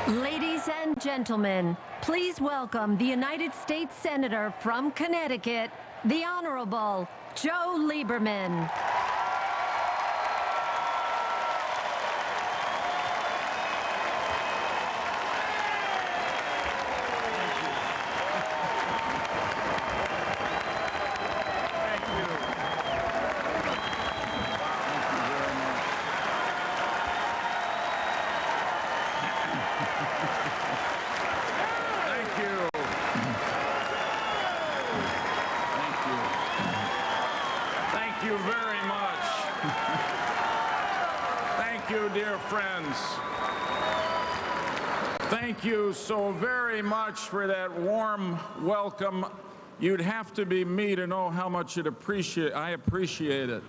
Ladies and gentlemen, please welcome the United States Senator from Connecticut, the Honorable Joe Lieberman. Thank you very much. Thank you, dear friends. Thank you so very much for that warm welcome. You'd have to be me to know how much I appreciate it.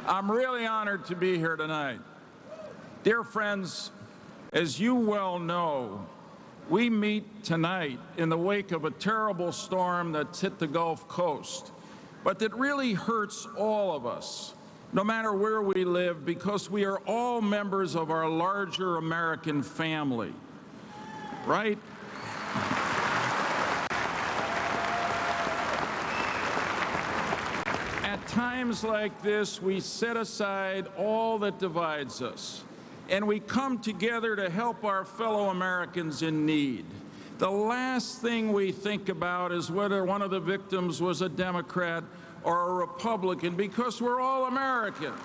I'm really honored to be here tonight. Dear friends, as you well know, we meet tonight in the wake of a terrible storm that's hit the Gulf Coast, but that really hurts all of us, no matter where we live, because we are all members of our larger American family, right? At times like this, we set aside all that divides us, and we come together to help our fellow Americans in need. The last thing we think about is whether one of the victims was a Democrat or a Republican, because we're all Americans.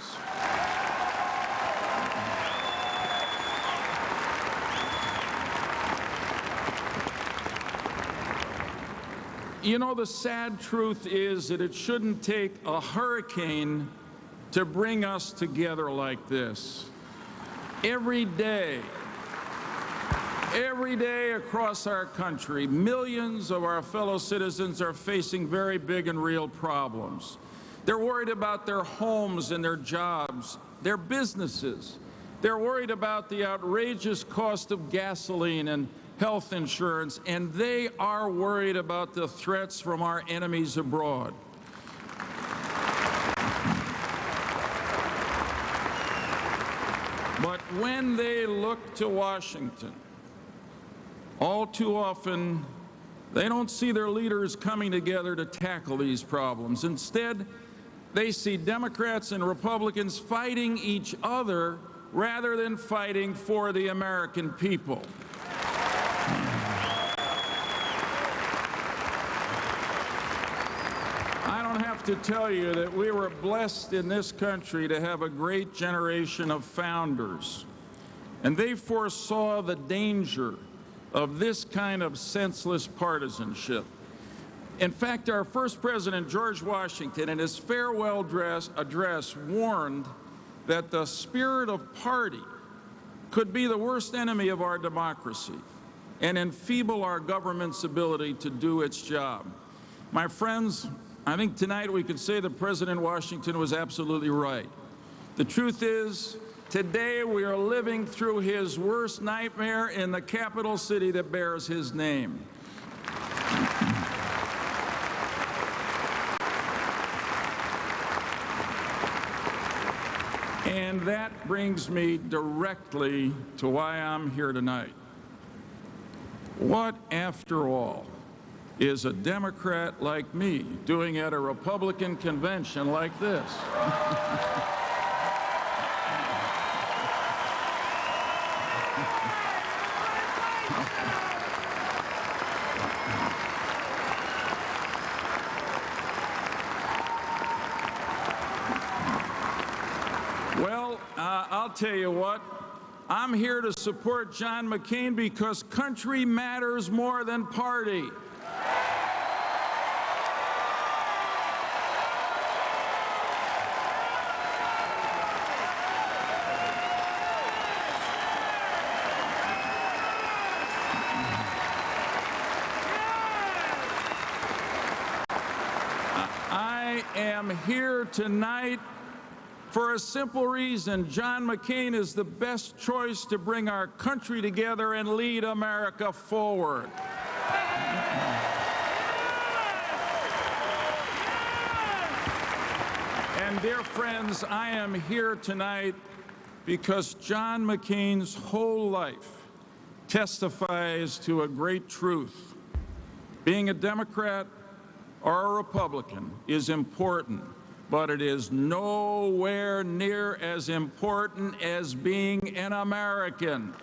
You know, the sad truth is that it shouldn't take a hurricane to bring us together like this. Every day across our country, millions of our fellow citizens are facing very big and real problems. They're worried about their homes and their jobs, their businesses. They're worried about the outrageous cost of gasoline and health insurance, and they are worried about the threats from our enemies abroad. But when they look to Washington, all too often, they don't see their leaders coming together to tackle these problems. Instead, they see Democrats and Republicans fighting each other rather than fighting for the American people. I don't have to tell you that we were blessed in this country to have a great generation of founders, and they foresaw the danger of this kind of senseless partisanship. In fact, our first president, George Washington, in his farewell address, warned that the spirit of party could be the worst enemy of our democracy and enfeeble our government's ability to do its job. My friends, I think tonight we could say that President Washington was absolutely right. The truth is, today we are living through his worst nightmare in the capital city that bears his name. And that brings me directly to why I'm here tonight. What, after all, is a Democrat like me doing at a Republican convention like this? Well, I'll tell you what, I'm here to support John McCain because country matters more than party. I am here tonight for a simple reason. John McCain is the best choice to bring our country together and lead America forward. And dear friends, I am here tonight because John McCain's whole life testifies to a great truth. Being a Democrat or a Republican is important, but it is nowhere near as important as being an American.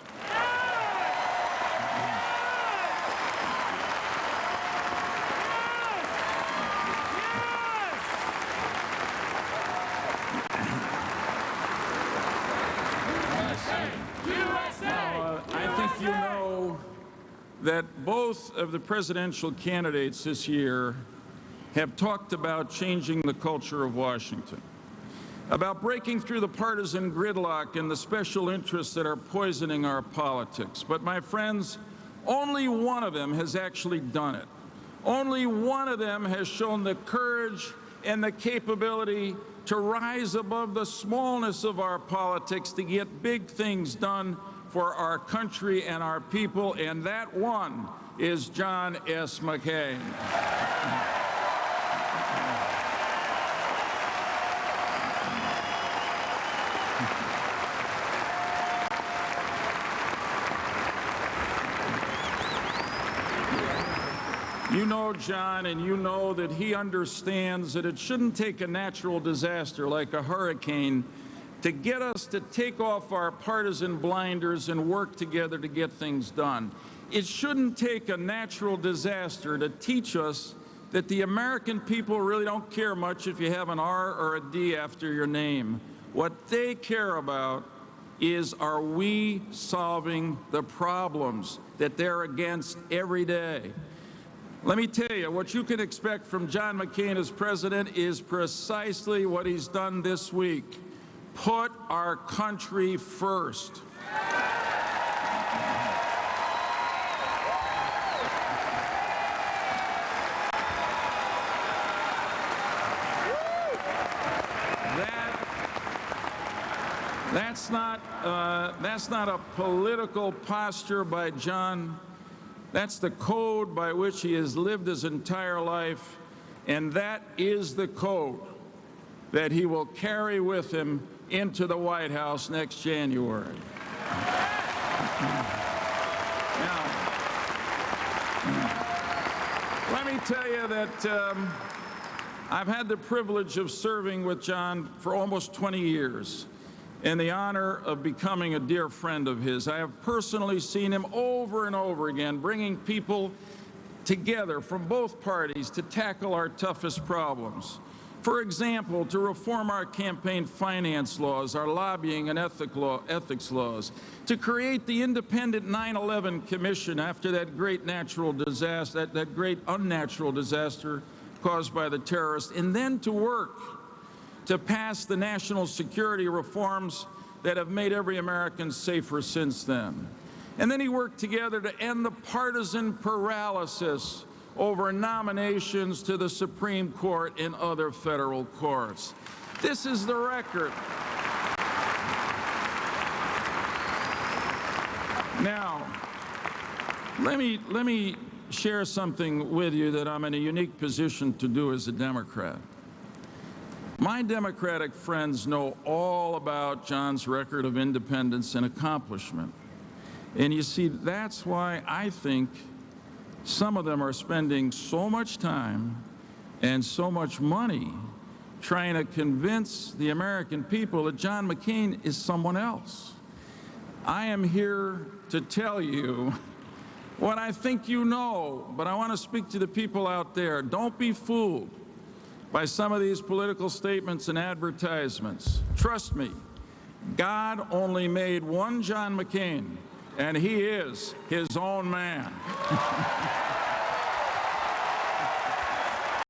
You know that both of the presidential candidates this year have talked about changing the culture of Washington, about breaking through the partisan gridlock and the special interests that are poisoning our politics. But my friends, only one of them has actually done it. Only one of them has shown the courage and the capability to rise above the smallness of our politics to get big things done for our country and our people, and that one is John S. McCain. You know John, and you know that he understands that it shouldn't take a natural disaster like a hurricane to get us to take off our partisan blinders and work together to get things done. It shouldn't take a natural disaster to teach us that the American people really don't care much if you have an R or a D after your name. What they care about is, are we solving the problems that they're against every day? Let me tell you, what you can expect from John McCain as president is precisely what he's done this week. Put our country first. That's not a political posture by John. That's the code by which he has lived his entire life, and that is the code that he will carry with him into the White House next January. Now, let me tell you that I've had the privilege of serving with John for almost 20 years and the honor of becoming a dear friend of his. I have personally seen him over and over again bringing people together from both parties to tackle our toughest problems. For example, to reform our campaign finance laws, our lobbying and ethics laws, to create the independent 9/11 Commission after that great natural disaster, that great unnatural disaster caused by the terrorists, and then to work to pass the national security reforms that have made every American safer since then. And then he worked together to end the partisan paralysis over nominations to the Supreme Court and other federal courts. This is the record. Now, let me share something with you that I'm in a unique position to do as a Democrat. My Democratic friends know all about John's record of independence and accomplishment. And you see, that's why I think some of them are spending so much time and so much money trying to convince the American people that John McCain is someone else. I am here to tell you what I think you know, but I want to speak to the people out there. Don't be fooled by some of these political statements and advertisements. Trust me, God only made one John McCain, and he is his own man.